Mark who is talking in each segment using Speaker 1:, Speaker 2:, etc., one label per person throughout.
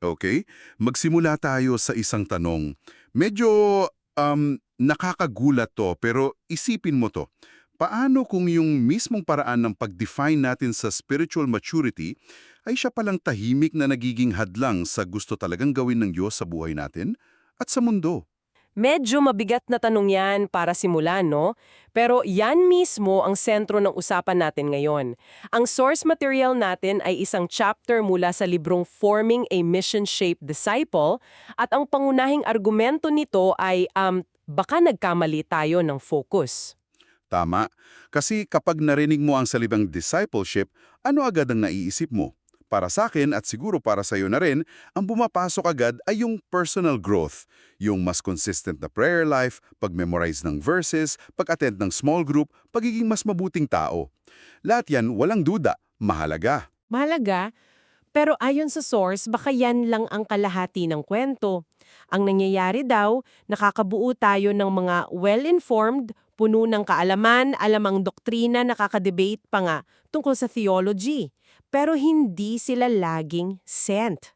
Speaker 1: Okay? Magsimula tayo sa isang tanong. Medyo nakakagulat to, pero isipin mo to. Paano kung yung mismong paraan ng pag-define natin sa spiritual maturity ay siya palang tahimik na nagiging hadlang sa gusto talagang gawin ng Diyos sa buhay natin at sa mundo?
Speaker 2: Medyo mabigat na tanong yan para simulan, no? Pero yan mismo ang sentro ng usapan natin ngayon. Ang source material natin ay isang chapter mula sa librong Forming a Mission-Shaped Disciple at ang pangunahing argumento nito ay baka nagkamali tayo ng focus.
Speaker 1: Tama. Kasi kapag narinig mo ang salibang discipleship, ano agad ang naiisip mo? Para sa akin at siguro para sa iyo na rin, ang bumapasok agad ay yung personal growth, yung mas consistent na prayer life, pag-memorize ng verses, pag-attend ng small group, pagiging mas mabuting tao. Lahat yan, walang duda, mahalaga.
Speaker 2: Mahalaga, pero ayon sa source, baka yan lang ang kalahati ng kwento. Ang nangyayari daw, nakakabuo tayo ng mga well-informed, puno ng kaalaman, alamang doktrina, nakaka-debate pa nga tungkol sa theology. Pero hindi sila laging sent.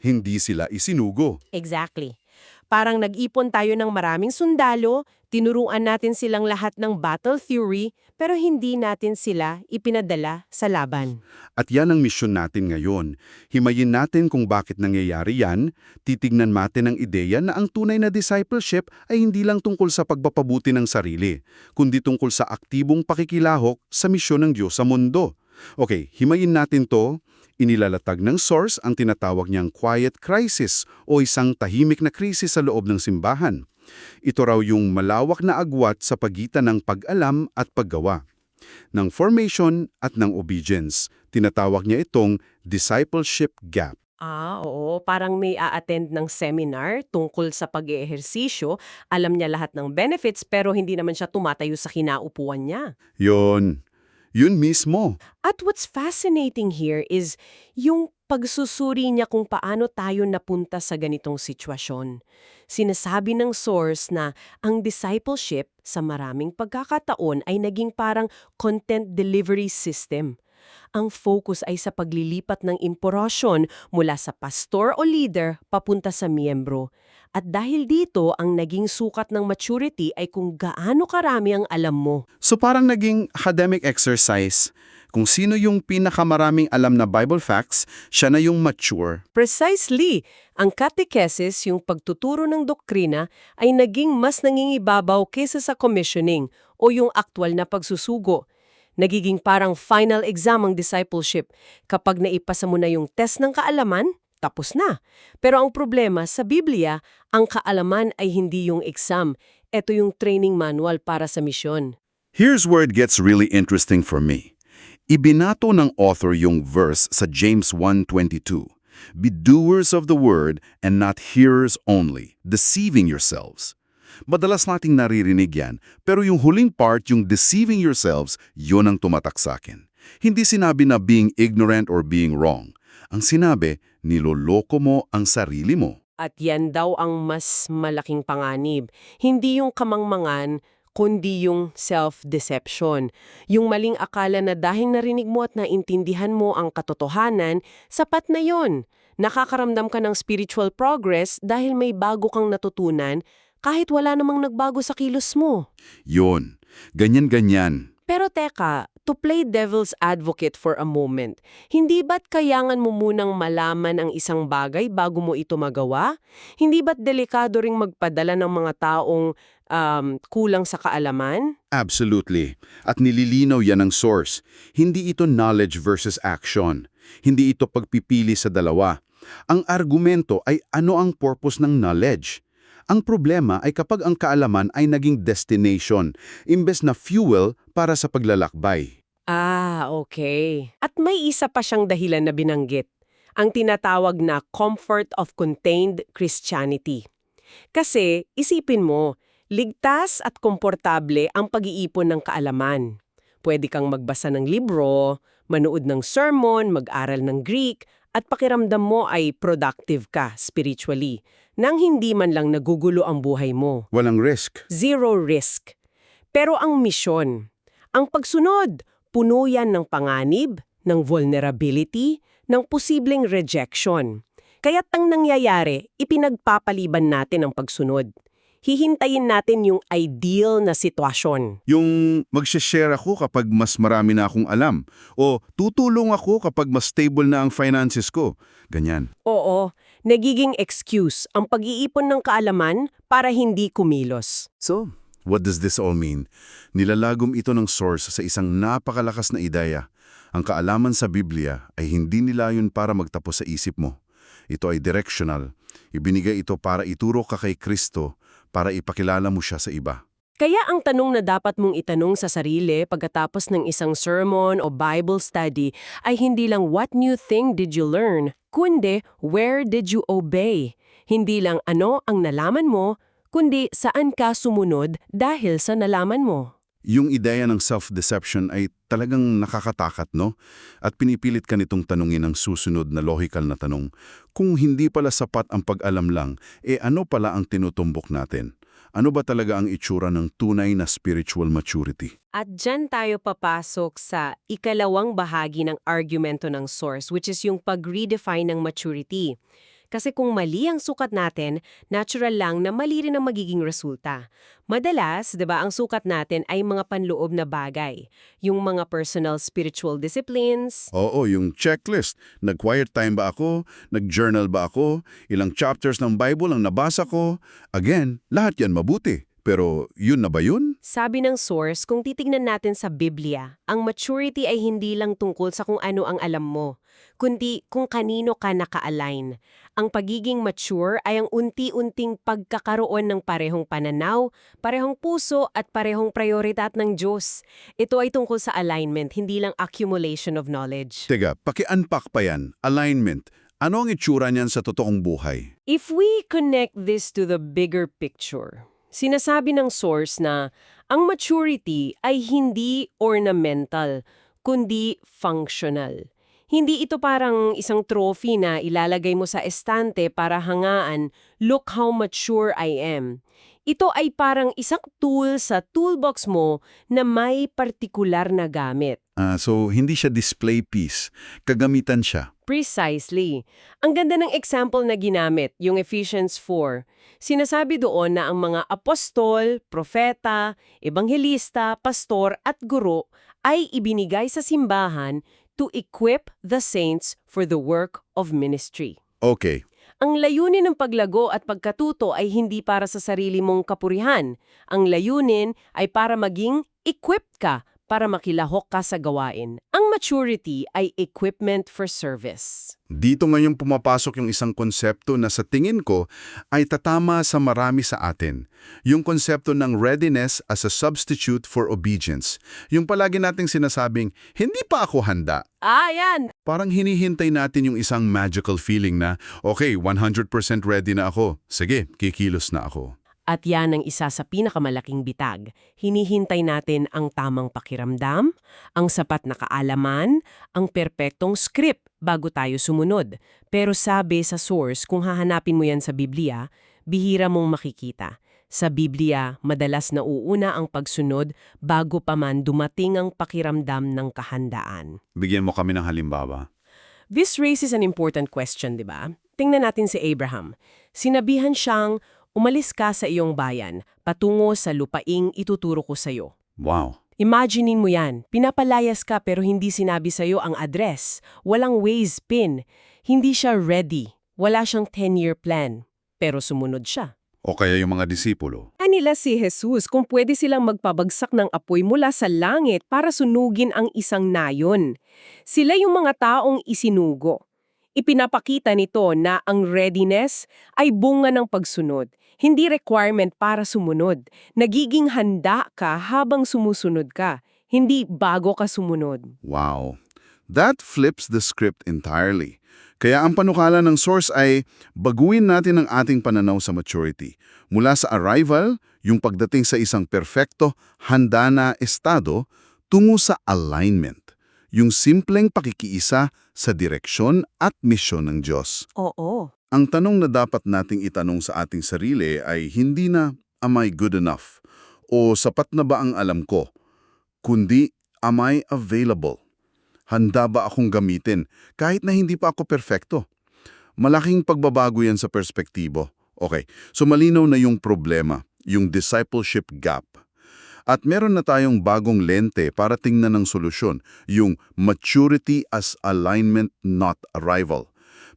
Speaker 1: Hindi sila isinugo.
Speaker 2: Exactly. Parang nag-ipon tayo ng maraming sundalo, tinuruan natin silang lahat ng battle theory, pero hindi natin sila ipinadala sa laban.
Speaker 1: At yan ang misyon natin ngayon. Himayin natin kung bakit nangyayari yan, titignan natin ang ideya na ang tunay na discipleship ay hindi lang tungkol sa pagpapabuti ng sarili, kundi tungkol sa aktibong pakikilahok sa misyon ng Diyos sa mundo. Okay, himayin natin to. Inilalatag ng source ang tinatawag niyang quiet crisis o isang tahimik na krisis sa loob ng simbahan. Ito raw yung malawak na agwat sa pagitan ng pag-alam at paggawa, ng formation at ng obedience. Tinatawag niya itong discipleship gap.
Speaker 2: Oo. Parang may a-attend ng seminar tungkol sa pag-eehersisyo, alam niya lahat ng benefits pero hindi naman siya tumatayo sa kinaupuan niya.
Speaker 1: Yun mismo.
Speaker 2: At what's fascinating here is yung pagsusuri niya kung paano tayo napunta sa ganitong sitwasyon. Sinasabi ng source na ang discipleship sa maraming pagkakataon ay naging parang content delivery system. Ang focus ay sa paglilipat ng impormasyon mula sa pastor o leader papunta sa miyembro. At dahil dito, ang naging sukat ng maturity ay kung gaano karami ang alam mo.
Speaker 1: So parang naging academic exercise. Kung sino yung pinakamaraming alam na Bible facts, siya na yung mature.
Speaker 2: Precisely, ang catechesis, yung pagtuturo ng doktrina, ay naging mas nangingibabaw kaysa sa commissioning o yung aktwal na pagsusugo. Nagiging parang final exam ang discipleship. Kapag naipasa mo na yung test ng kaalaman, tapos na. Pero ang problema, sa Biblia, ang kaalaman ay hindi yung exam. Ito yung training manual para sa misyon.
Speaker 1: Here's where it gets really interesting for me. Ibinato ng author yung verse sa James 1:22. Be doers of the word and not hearers only, deceiving yourselves. Madalas nating naririnig yan, pero yung huling part, yung deceiving yourselves, yun ang tumatak sa akin. Hindi sinabi na being ignorant or being wrong. Ang sinabi, niloloko mo ang sarili mo.
Speaker 2: At yan daw ang mas malaking panganib. Hindi yung kamangmangan, kundi yung self-deception. Yung maling akala na dahil narinig mo at naintindihan mo ang katotohanan, sapat na yon. Nakakaramdam ka ng spiritual progress dahil may bago kang natutunan kahit wala namang nagbago sa kilos mo.
Speaker 1: Yun. Ganyan-ganyan.
Speaker 2: Pero teka, to play devil's advocate for a moment, hindi ba't kayangan mo munang malaman ang isang bagay bago mo ito magawa? Hindi ba't delikado ring magpadala ng mga taong kulang sa kaalaman?
Speaker 1: Absolutely. At nililinaw yan ng source. Hindi ito knowledge versus action. Hindi ito pagpipili sa dalawa. Ang argumento ay ano ang purpose ng knowledge. Ang problema ay kapag ang kaalaman ay naging destination, imbes na fuel para sa paglalakbay.
Speaker 2: Okay. At may isa pa siyang dahilan na binanggit, ang tinatawag na comfort of contained Christianity. Kasi, isipin mo, ligtas at komportable ang pag-iipon ng kaalaman. Pwede kang magbasa ng libro, manood ng sermon, mag-aral ng Greek, at pakiramdam mo ay productive ka spiritually, nang hindi man lang nagugulo ang buhay mo.
Speaker 1: Walang risk.
Speaker 2: Zero risk. Pero ang misyon, ang pagsunod, puno yan ng panganib, ng vulnerability, ng posibleng rejection. Kaya't ang nangyayari, ipinagpapaliban natin ang pagsunod. Hihintayin natin yung ideal na sitwasyon.
Speaker 1: Yung magsishare ako kapag mas marami na akong alam. O tutulong ako kapag mas stable na ang finances ko. Ganyan.
Speaker 2: Oo, nagiging excuse ang pag-iipon ng kaalaman para hindi kumilos.
Speaker 1: So, what does this all mean? Nilalagom ito ng source sa isang napakalakas na ideya. Ang kaalaman sa Biblia ay hindi nilayon para magtapos sa isip mo. Ito ay directional. Ibinigay ito para ituro ka kay Kristo, para ipakilala mo siya sa iba.
Speaker 2: Kaya ang tanong na dapat mong itanong sa sarili pagkatapos ng isang sermon o Bible study ay hindi lang what new thing did you learn, kundi where did you obey? Hindi lang ano ang nalaman mo, kundi saan ka sumunod dahil sa nalaman mo.
Speaker 1: Yung ideya ng self-deception ay talagang nakakatakot, no? At pinipilit ka nitong tanungin ang susunod na logical na tanong. Kung hindi pala sapat ang pag-alam lang, ano pala ang tinutumbok natin? Ano ba talaga ang itsura ng tunay na spiritual maturity?
Speaker 2: At dyan tayo papasok sa ikalawang bahagi ng argumento ng source, which is yung pag-redefine ng maturity. Kasi kung mali ang sukat natin, natural lang na mali rin ang magiging resulta. Madalas, 'di ba, ang sukat natin ay mga panloob na bagay. Yung mga personal spiritual disciplines.
Speaker 1: Oo, yung checklist. Nag-quiet time ba ako? Nag-journal ba ako? Ilang chapters ng Bible ang nabasa ko? Again, lahat yan mabuti. Pero yun na ba yun?
Speaker 2: Sabi ng source, kung titignan natin sa Biblia, ang maturity ay hindi lang tungkol sa kung ano ang alam mo, kundi kung kanino ka naka-align. Ang pagiging mature ay ang unti-unting pagkakaroon ng parehong pananaw, parehong puso at parehong prioridad ng Diyos. Ito ay tungkol sa alignment, hindi lang accumulation of knowledge.
Speaker 1: Teka, paki-unpack pa yan. Alignment. Ano ang itsura niyan sa totoong buhay?
Speaker 2: If we connect this to the bigger picture, sinasabi ng source na ang maturity ay hindi ornamental, kundi functional. Hindi ito parang isang trophy na ilalagay mo sa estante para hangaan, look how mature I am. Ito ay parang isang tool sa toolbox mo na may partikular na gamit.
Speaker 1: So, hindi siya display piece. Kagamitan siya.
Speaker 2: Precisely. Ang ganda ng example na ginamit, yung Ephesians 4. Sinasabi doon na ang mga apostol, propeta, ebanghelista, pastor at guro ay ibinigay sa simbahan to equip the saints for the work of ministry.
Speaker 1: Okay.
Speaker 2: Ang layunin ng paglago at pagkatuto ay hindi para sa sarili mong kapurihan. Ang layunin ay para maging equipped ka para makilahok ka sa gawain. Ang maturity ay equipment for service.
Speaker 1: Dito ngayon pumapasok yung isang konsepto na sa tingin ko ay tatama sa marami sa atin. Yung konsepto ng readiness as a substitute for obedience. Yung palagi nating sinasabing, hindi pa ako handa.
Speaker 2: Yan!
Speaker 1: Parang hinihintay natin yung isang magical feeling na, okay, 100% ready na ako. Sige, kikilos na ako.
Speaker 2: At yan ang isa sa pinakamalaking bitag. Hinihintay natin ang tamang pakiramdam, ang sapat na kaalaman, ang perpektong script bago tayo sumunod. Pero sabi sa source, kung hahanapin mo yan sa Biblia, bihira mong makikita. Sa Biblia, madalas nauuna ang pagsunod bago pa man dumating ang pakiramdam ng kahandaan.
Speaker 1: Bigyan mo kami ng halimbawa.
Speaker 2: This raises an important question, di ba? Tingnan natin si Abraham. Sinabihan siyang, umalis ka sa iyong bayan, patungo sa lupaing ituturo ko sa iyo.
Speaker 1: Wow.
Speaker 2: Imaginein mo yan, pinapalayas ka pero hindi sinabi sa iyo ang address, walang Waze pin, hindi siya ready, wala siyang 10-year plan, pero sumunod siya.
Speaker 1: O kaya yung mga disipulo.
Speaker 2: Nila si Jesus kung pwede silang magpabagsak ng apoy mula sa langit para sunugin ang isang nayon. Sila yung mga taong isinugo. Ipinapakita nito na ang readiness ay bunga ng pagsunod, hindi requirement para sumunod. Nagiging handa ka habang sumusunod ka, hindi bago ka sumunod.
Speaker 1: Wow. That flips the script entirely. Kaya ang panukala ng source ay baguhin natin ang ating pananaw sa maturity. Mula sa arrival, yung pagdating sa isang perfecto, handa na estado, tungo sa alignment. Yung simpleng pakikiisa sa direksyon at misyon ng Diyos.
Speaker 2: Oo.
Speaker 1: Ang tanong na dapat nating itanong sa ating sarili ay hindi na, am I good enough? O sapat na ba ang alam ko? Kundi, am I available? Handa ba akong gamitin kahit na hindi pa ako perfecto? Malaking pagbabago yan sa perspektibo. Okay, so malinaw na yung problema, yung discipleship gap. At meron na tayong bagong lente para tingnan ng solusyon, yung maturity as alignment, not arrival.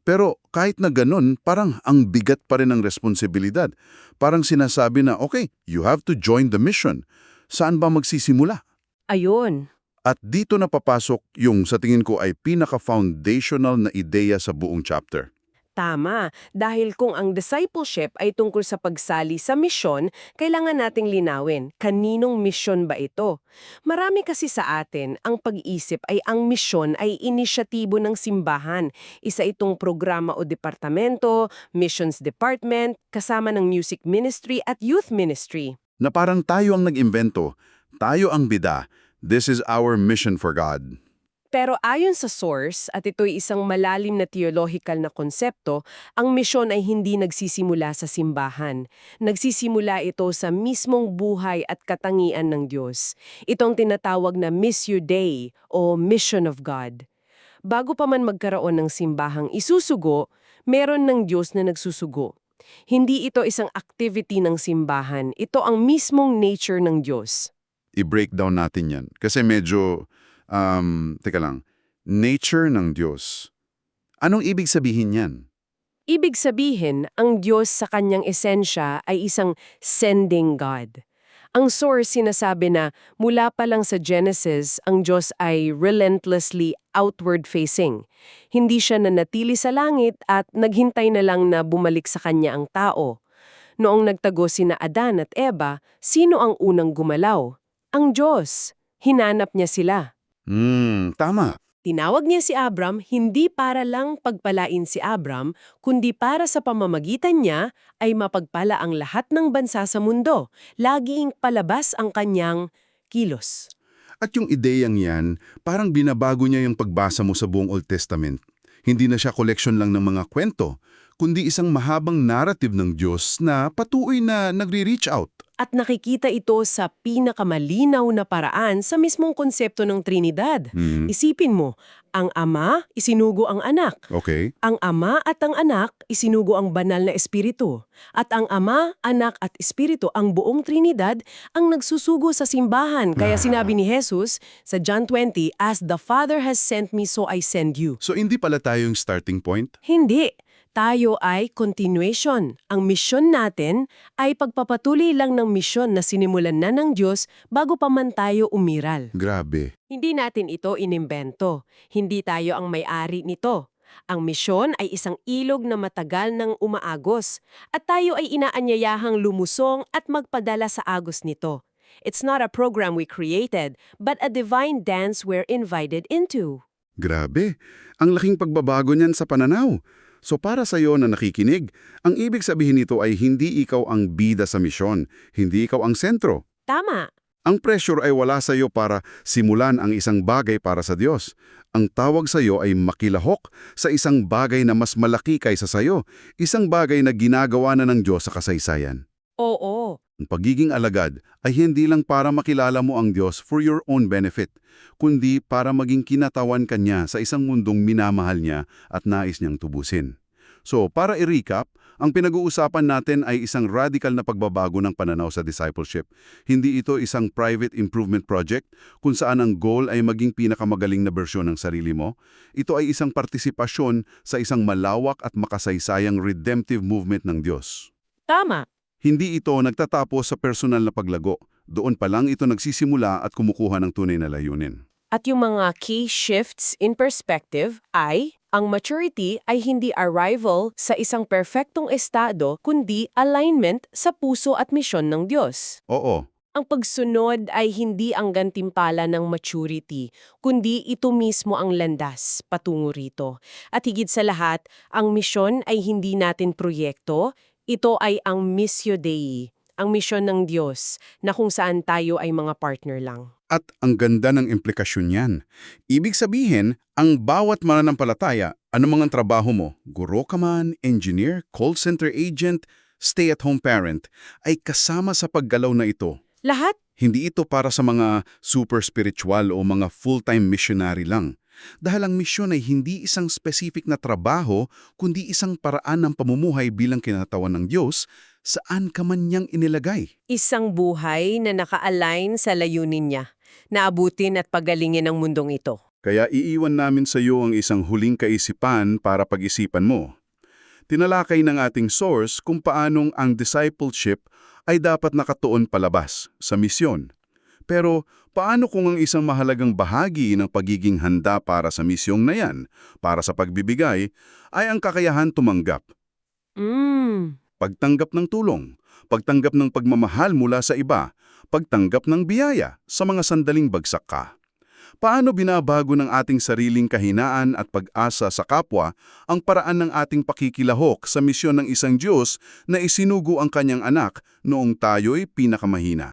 Speaker 1: Pero kahit na ganun, parang ang bigat pa rin ng responsibilidad. Parang sinasabi na, okay, you have to join the mission. Saan ba magsisimula?
Speaker 2: Ayun.
Speaker 1: At dito na papasok yung sa tingin ko ay pinaka-foundational na ideya sa buong chapter.
Speaker 2: Tama, dahil kung ang discipleship ay tungkol sa pagsali sa misyon, kailangan nating linawin, kaninong misyon ba ito? Marami kasi sa atin, ang pag-isip ay ang misyon ay inisyatibo ng simbahan. Isa itong programa o departamento, missions department, kasama ng music ministry at youth ministry.
Speaker 1: Na parang tayo ang nag-imbento, tayo ang bida, this is our mission for God.
Speaker 2: Pero ayon sa source, at ito'y isang malalim na theological na konsepto, ang misyon ay hindi nagsisimula sa simbahan. Nagsisimula ito sa mismong buhay at katangian ng Diyos. Itong tinatawag na Missio Dei o Mission of God. Bago pa man magkaroon ng simbahang isusugo, meron ng Diyos na nagsusugo. Hindi ito isang activity ng simbahan, ito ang mismong nature ng Diyos.
Speaker 1: I-breakdown natin yan. Kasi medyo, teka lang, nature ng Diyos. Anong ibig sabihin yan?
Speaker 2: Ibig sabihin, ang Diyos sa kanyang esensya ay isang sending God. Ang source sinasabi na mula pa lang sa Genesis, ang Diyos ay relentlessly outward-facing. Hindi siya nanatili sa langit at naghintay na lang na bumalik sa kanya ang tao. Noong nagtago sina Adan at Eva, sino ang unang gumalaw? Ang Diyos. Hinanap niya sila.
Speaker 1: Tama.
Speaker 2: Tinawag niya si Abram hindi para lang pagpalain si Abram, kundi para sa pamamagitan niya ay mapagpala ang lahat ng bansa sa mundo, laging palabas ang kanyang kilos.
Speaker 1: At yung ideyang yan, parang binabago niya yung pagbasa mo sa buong Old Testament. Hindi na siya koleksyon lang ng mga kwento, kundi isang mahabang narrative ng Diyos na patuloy na nagre-reach out.
Speaker 2: At nakikita ito sa pinakamalinaw na paraan sa mismong konsepto ng Trinidad. Isipin mo, ang Ama, isinugo ang anak.
Speaker 1: Okay.
Speaker 2: Ang Ama at ang anak, isinugo ang banal na espiritu. At ang Ama, anak at espiritu, ang buong Trinidad, ang nagsusugo sa simbahan. Kaya sinabi ni Jesus sa John 20, "As the Father has sent me, so I send you."
Speaker 1: So hindi pala tayo yung starting point?
Speaker 2: Hindi. Tayo ay continuation. Ang misyon natin ay pagpapatuloy lang ng misyon na sinimulan na ng Diyos bago pa man tayo umiral.
Speaker 1: Grabe.
Speaker 2: Hindi natin ito inimbento. Hindi tayo ang may-ari nito. Ang misyon ay isang ilog na matagal nang umaagos at tayo ay inaanyayahang lumusong at magpadala sa agos nito. It's not a program we created, but a divine dance we're invited into.
Speaker 1: Grabe. Ang laking pagbabago niyan sa pananaw. So para sa iyo na nakikinig, ang ibig sabihin nito ay hindi ikaw ang bida sa misyon, hindi ikaw ang sentro.
Speaker 2: Tama.
Speaker 1: Ang pressure ay wala sa iyo para simulan ang isang bagay para sa Diyos. Ang tawag sa iyo ay makilahok sa isang bagay na mas malaki kaysa sa iyo, isang bagay na ginagawa na ng Diyos sa kasaysayan.
Speaker 2: Oo.
Speaker 1: Ang pagiging alagad ay hindi lang para makilala mo ang Diyos for your own benefit, kundi para maging kinatawan ka niya sa isang mundong minamahal niya at nais niyang tubusin. So, para i-recap, ang pinag-uusapan natin ay isang radical na pagbabago ng pananaw sa discipleship. Hindi ito isang private improvement project kung saan ang goal ay maging pinakamagaling na bersyon ng sarili mo. Ito ay isang partisipasyon sa isang malawak at makasaysayang redemptive movement ng Diyos.
Speaker 2: Tama.
Speaker 1: Hindi ito nagtatapos sa personal na paglago. Doon pa lang ito nagsisimula at kumukuha ng tunay na layunin.
Speaker 2: At yung mga key shifts in perspective ay, ang maturity ay hindi arrival sa isang perfectong estado, kundi alignment sa puso at misyon ng Diyos.
Speaker 1: Oo,
Speaker 2: Ang pagsunod ay hindi ang gantimpala ng maturity, kundi ito mismo ang landas patungo rito. At higit sa lahat, ang misyon ay hindi natin proyekto, ito ay ang Missio Dei, ang misyon ng Diyos, na kung saan tayo ay mga partner lang.
Speaker 1: at ang ganda ng implikasyon niyan. Ibig sabihin, ang bawat mananampalataya, anumang ang trabaho mo, guro ka man, engineer, call center agent, stay-at-home parent, ay kasama sa paggalaw na ito.
Speaker 2: Lahat?
Speaker 1: Hindi ito para sa mga super spiritual o mga full-time missionary lang. Dahil ang misyon ay hindi isang specific na trabaho, kundi isang paraan ng pamumuhay bilang kinatawan ng Diyos, saan ka man niyang inilagay.
Speaker 2: Isang buhay na naka-align sa layunin niya, naabutin at pagalingin ang mundong ito.
Speaker 1: Kaya iiwan namin sa iyo ang isang huling kaisipan para pag-isipan mo. Tinalakay ng ating source kung paanong ang discipleship ay dapat nakatuon palabas sa misyon. Pero paano kung ang isang mahalagang bahagi ng pagiging handa para sa misyong na yan, para sa pagbibigay, ay ang kakayahan tumanggap? Pagtanggap ng tulong, pagtanggap ng pagmamahal mula sa iba, pagtanggap ng biyaya sa mga sandaling bagsak ka. Paano binabago ng ating sariling kahinaan at pag-asa sa kapwa ang paraan ng ating pakikilahok sa misyon ng isang Diyos na isinugo ang kanyang anak noong tayo'y pinakamahina?